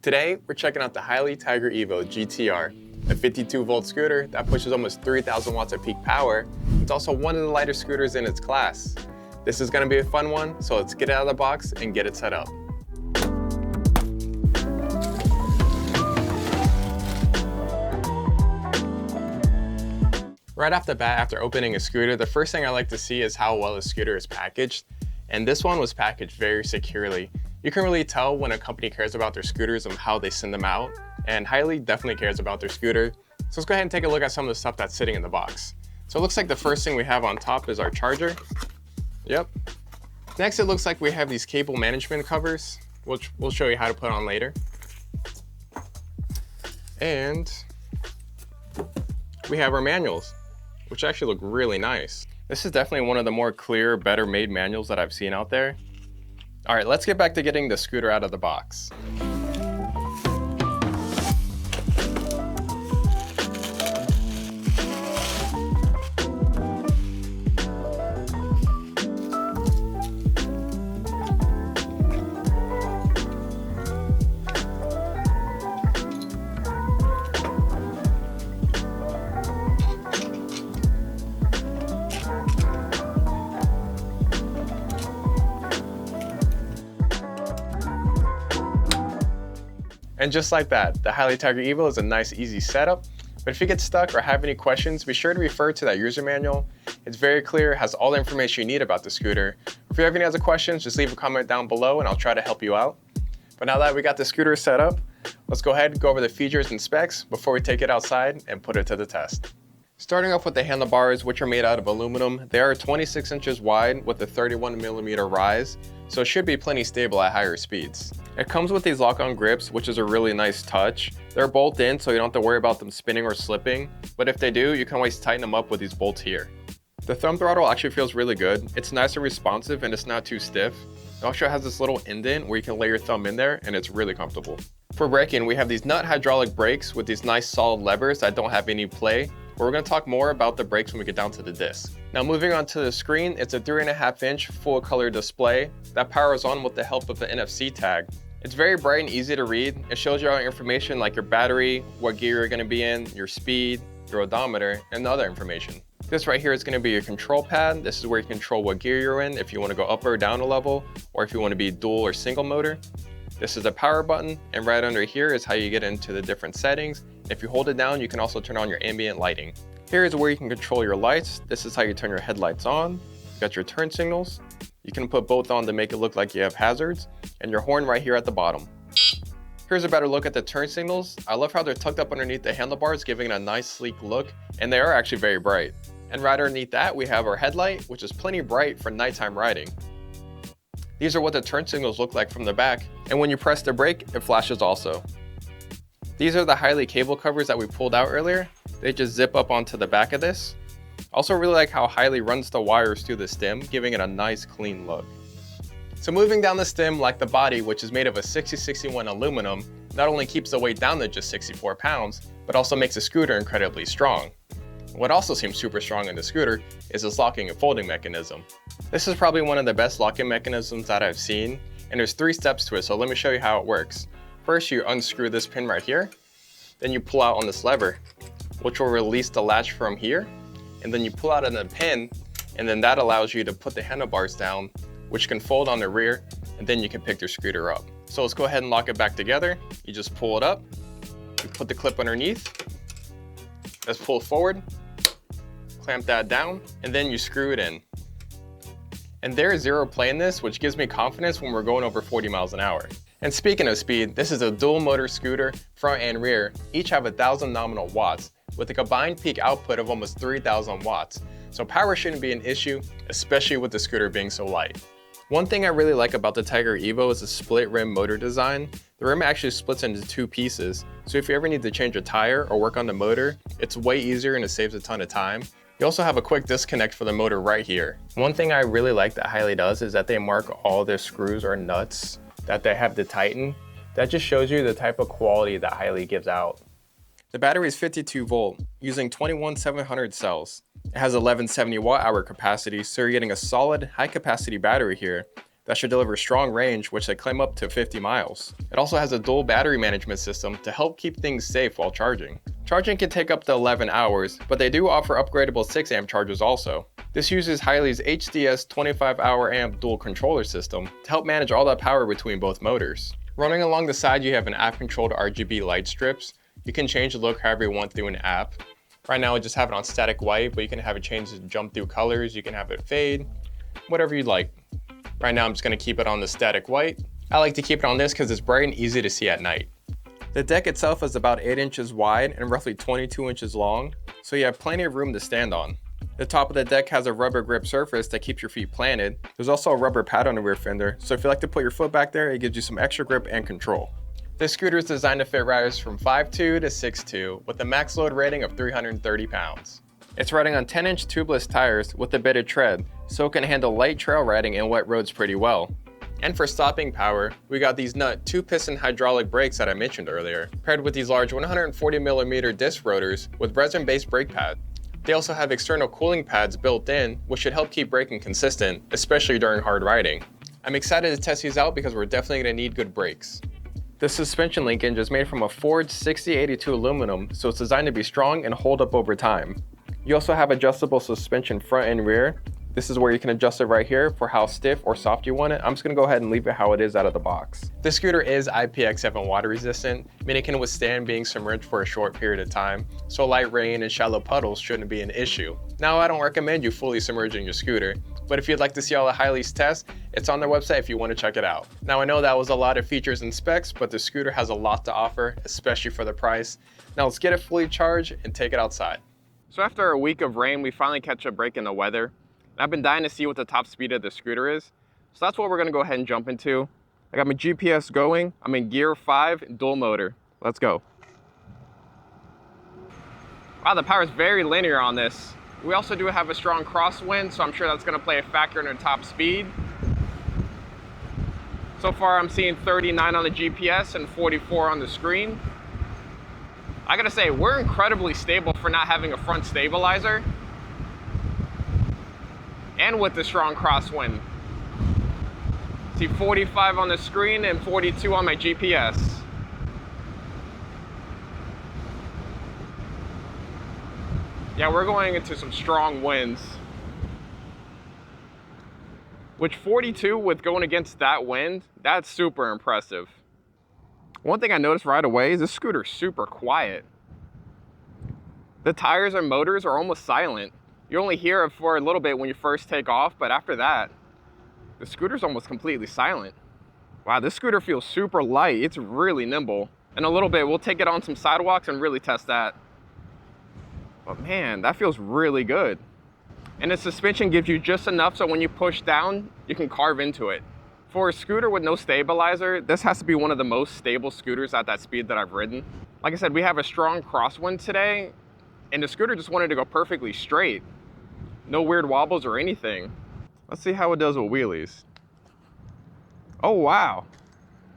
Today, we're checking out the Hiley Tiger Evo GTR, a 52-volt scooter that pushes almost 3,000 watts of peak power. It's also one of the lighter scooters in its class. This is going to be a fun one, so let's get it out of the box and get it set up. Right off the bat, after opening a scooter, the first thing I like to see is how well a scooter is packaged. And this one was packaged very securely. You can really tell when a company cares about their scooters and how they send them out. And Hiley definitely cares about their scooter. So let's go ahead and take a look at some of the stuff that's sitting in the box. So it looks like the first thing we have on top is our charger. Yep. Next, it looks like we have these cable management covers, which we'll show you how to put on later. And we have our manuals, which actually look really nice. This is definitely one of the more clear, better made manuals that I've seen out there. All right, let's get back to getting the scooter out of the box. And just like that, the Hiley Tiger Evo is a nice, easy setup. But if you get stuck or have any questions, be sure to refer to that user manual. It's very clear, has all the information you need about the scooter. If you have any other questions, just leave a comment down below and I'll try to help you out. But now that we got the scooter set up, let's go ahead and go over the features and specs before we take it outside and put it to the test. Starting off with the handlebars, which are made out of aluminum. They are 26 inches wide with a 31mm rise, so it should be plenty stable at higher speeds. It comes with these lock-on grips, which is a really nice touch. They're bolt in, so you don't have to worry about them spinning or slipping, but if they do, you can always tighten them up with these bolts here. The thumb throttle actually feels really good. It's nice and responsive and it's not too stiff. It also has this little indent where you can lay your thumb in there and it's really comfortable. For braking, we have these nut hydraulic brakes with these nice solid levers that don't have any play. But we're going to talk more about the brakes when we get down to the disc. Now moving on to the screen, it's a 3.5-inch full color display that powers on with the help of the NFC tag. It's very bright and easy to read. It shows you all your information like your battery, what gear you're going to be in, your speed, your odometer, and other information. This right here is going to be your control pad. This is where you control what gear you're in, if you want to go up or down a level, or if you want to be dual or single motor. This is the power button, and right under here is how you get into the different settings. If you hold it down, you can also turn on your ambient lighting. Here is where you can control your lights. This is how you turn your headlights on. You got your turn signals. You can put both on to make it look like you have hazards, and your horn right here at the bottom. Here's a better look at the turn signals. I love how they're tucked up underneath the handlebars, giving it a nice sleek look, and they are actually very bright. And right underneath that, we have our headlight, which is plenty bright for nighttime riding. These are what the turn signals look like from the back, and when you press the brake, it flashes also. These are the Hiley cable covers that we pulled out earlier. They just zip up onto the back of this. Also really like how Hiley runs the wires through the stem, giving it a nice clean look. So moving down the stem, like the body, which is made of a 6061 aluminum, not only keeps the weight down to just 64 pounds, but also makes the scooter incredibly strong. What also seems super strong in the scooter is this locking and folding mechanism. This is probably one of the best locking mechanisms that I've seen, and there's 3 steps to it, so let me show you how it works. First, you unscrew this pin right here, then you pull out on this lever, which will release the latch from here, and then you pull out on the pin, and then that allows you to put the handlebars down, which can fold on the rear, and then you can pick your scooter up. So let's go ahead and lock it back together. You just pull it up, you put the clip underneath, let's pull it forward, clamp that down, and then you screw it in. And there is zero play in this, which gives me confidence when we're going over 40 miles an hour. And speaking of speed, this is a dual motor scooter, front and rear. Each have 1,000 nominal watts, with a combined peak output of almost 3,000 watts. So power shouldn't be an issue, especially with the scooter being so light. One thing I really like about the Tiger Evo is the split rim motor design. The rim actually splits into 2 pieces, so if you ever need to change a tire or work on the motor, it's way easier and it saves a ton of time. You also have a quick disconnect for the motor right here. One thing I really like that Hiley does is that they mark all their screws or nuts that they have to tighten. That just shows you the type of quality that Hiley gives out. The battery is 52 volt, using 21,700 cells. It has 1170 watt-hour capacity, so you're getting a solid high capacity battery here, that should deliver strong range, which they claim up to 50 miles. It also has a dual battery management system to help keep things safe while charging. Charging can take up to 11 hours, but they do offer upgradable 6 amp chargers also. This uses Hiley's HDS 25-hour amp dual controller system to help manage all that power between both motors. Running along the side, you have an app-controlled RGB light strips. You can change the look however you want through an app. Right now I just have it on static white, but you can have it change to jump through colors, you can have it fade, whatever you'd like. Right now I'm just going to keep it on the static white. I like to keep it on this because it's bright and easy to see at night. The deck itself is about 8 inches wide and roughly 22 inches long, so you have plenty of room to stand on. The top of the deck has a rubber grip surface that keeps your feet planted. There's also a rubber pad on the rear fender, so if you like to put your foot back there, it gives you some extra grip and control. This scooter is designed to fit riders from 5'2 to 6'2 with a max load rating of 330 pounds. It's riding on 10-inch tubeless tires with a bitted tread, so it can handle light trail riding and wet roads pretty well. And for stopping power, we got these nut 2-piston hydraulic brakes that I mentioned earlier, paired with these large 140mm disc rotors with resin-based brake pads. They also have external cooling pads built in, which should help keep braking consistent, especially during hard riding. I'm excited to test these out because we're definitely going to need good brakes. The suspension linkage is made from a forged 6082 aluminum, so it's designed to be strong and hold up over time. You also have adjustable suspension front and rear. This is where you can adjust it right here for how stiff or soft you want it. I'm just going to go ahead and leave it how it is out of the box. This scooter is IPX7 water resistant, meaning it can withstand being submerged for a short period of time, so light rain and shallow puddles shouldn't be an issue. Now, I don't recommend you fully submerging your scooter, but if you'd like to see all of Hiley's tests, it's on their website if you want to check it out. Now, I know that was a lot of features and specs, but the scooter has a lot to offer, especially for the price. Now let's get it fully charged and take it outside. So after a week of rain, we finally catch a break in the weather. I've been dying to see what the top speed of the scooter is. So that's what we're gonna go ahead and jump into. I got my GPS going. I'm in gear 5, dual motor. Let's go. Wow, the power is very linear on this. We also do have a strong crosswind, so I'm sure that's gonna play a factor in our top speed. So far I'm seeing 39 on the GPS and 44 on the screen. I gotta say, we're incredibly stable for not having a front stabilizer. And with the strong crosswind. See 45 on the screen and 42 on my GPS. Yeah, we're going into some strong winds. Which 42 with going against that wind, that's super impressive. One thing I noticed right away is this scooter's super quiet. The tires and motors are almost silent. You only hear it for a little bit when you first take off, but after that, the scooter's almost completely silent. Wow, this scooter feels super light. It's really nimble. In a little bit, we'll take it on some sidewalks and really test that. But man, that feels really good. And the suspension gives you just enough so when you push down, you can carve into it. For a scooter with no stabilizer, this has to be one of the most stable scooters at that speed that I've ridden. Like I said, we have a strong crosswind today, and the scooter just wanted to go perfectly straight. No weird wobbles or anything. Let's see how it does with wheelies. Oh wow,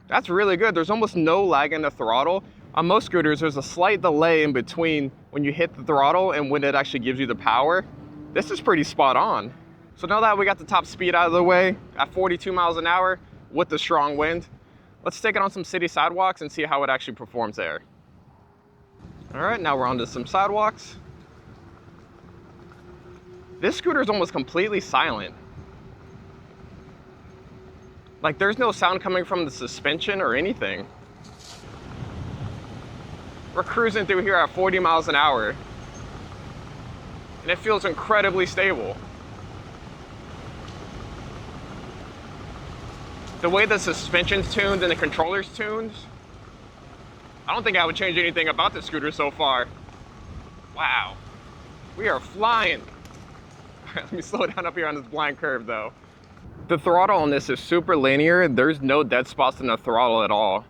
that's really good. There's almost no lag in the throttle. On most scooters, there's a slight delay in between when you hit the throttle and when it actually gives you the power. This is pretty spot on. So now that we got the top speed out of the way at 42 miles an hour with the strong wind, let's take it on some city sidewalks and see how it actually performs there. All right, now we're onto some sidewalks. This scooter is almost completely silent. Like there's no sound coming from the suspension or anything. We're cruising through here at 40 miles an hour. And it feels incredibly stable. The way the suspension's tuned and the controller's tuned, I don't think I would change anything about the scooter so far. Wow, we are flying. Let me slow down up here on this blind curve though. The throttle on this is super linear. There's no dead spots in the throttle at all.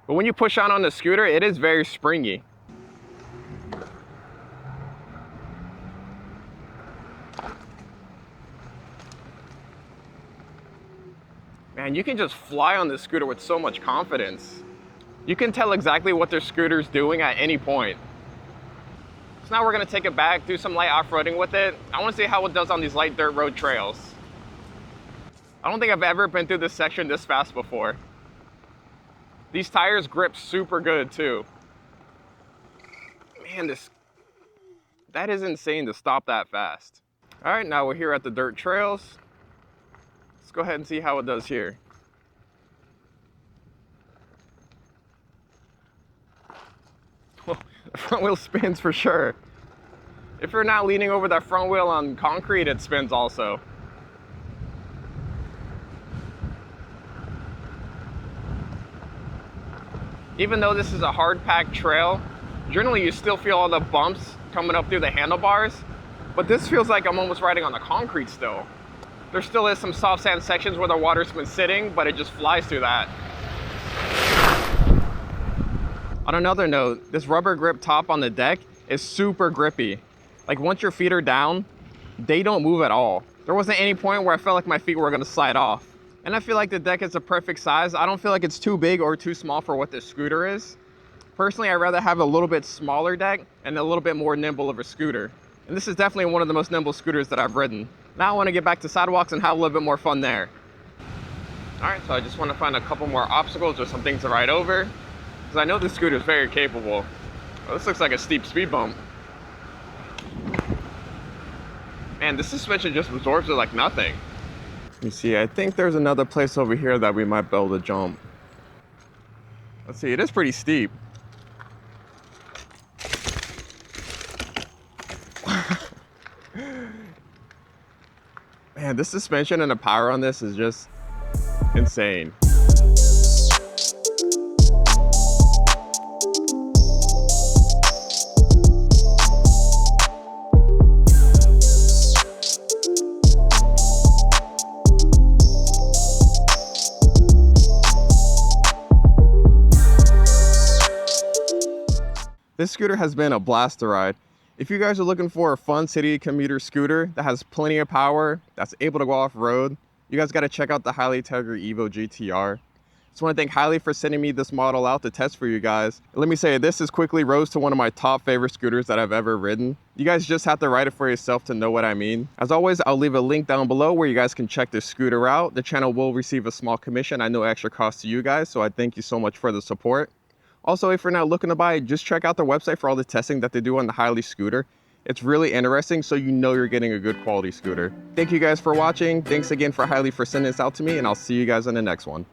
But when you push on the scooter, it is very springy. Man, you can just fly on this scooter with so much confidence. You can tell exactly what their scooter's doing at any point. So now we're gonna take it back, do some light off-roading with it. I wanna see how it does on these light dirt road trails. I don't think I've ever been through this section this fast before. These tires grip super good too. Man, that is insane to stop that fast. All right, now we're here at the dirt trails. Let's go ahead and see how it does here. The front wheel spins for sure. If you're not leaning over that front wheel on concrete, it spins also. Even though this is a hard packed trail, generally you still feel all the bumps coming up through the handlebars, but this feels like I'm almost riding on the concrete still. There still is some soft sand sections where the water's been sitting, but it just flies through that. On another note, this rubber grip top on the deck is super grippy. Like once your feet are down, they don't move at all. There wasn't any point where I felt like my feet were gonna slide off. And I feel like the deck is a perfect size. I don't feel like it's too big or too small for what this scooter is. Personally, I'd rather have a little bit smaller deck and a little bit more nimble of a scooter. And this is definitely one of the most nimble scooters that I've ridden. Now I want to get back to sidewalks and have a little bit more fun there. All right, so I just want to find a couple more obstacles or some things to ride over, because I know this scooter is very capable. Oh, this looks like a steep speed bump. Man, this suspension just absorbs it like nothing. Let me see, I think there's another place over here that we might be able to jump. Let's see, it is pretty steep. Man, this suspension and the power on this is just insane. This scooter has been a blast to ride. If you guys are looking for a fun city commuter scooter that has plenty of power, that's able to go off-road, you guys got to check out the Hiley Tiger Evo GTR. Just want to thank Hiley for sending me this model out to test for you guys. And let me say, this has quickly rose to one of my top favorite scooters that I've ever ridden. You guys just have to ride it for yourself to know what I mean. As always, I'll leave a link down below where you guys can check this scooter out. The channel will receive a small commission. I know extra cost to you guys, so I thank you so much for the support. Also, if you're not looking to buy, just check out their website for all the testing that they do on the Hiley scooter. It's really interesting, so you know you're getting a good quality scooter. Thank you guys for watching. Thanks again for Hiley for sending this out to me, and I'll see you guys on the next one.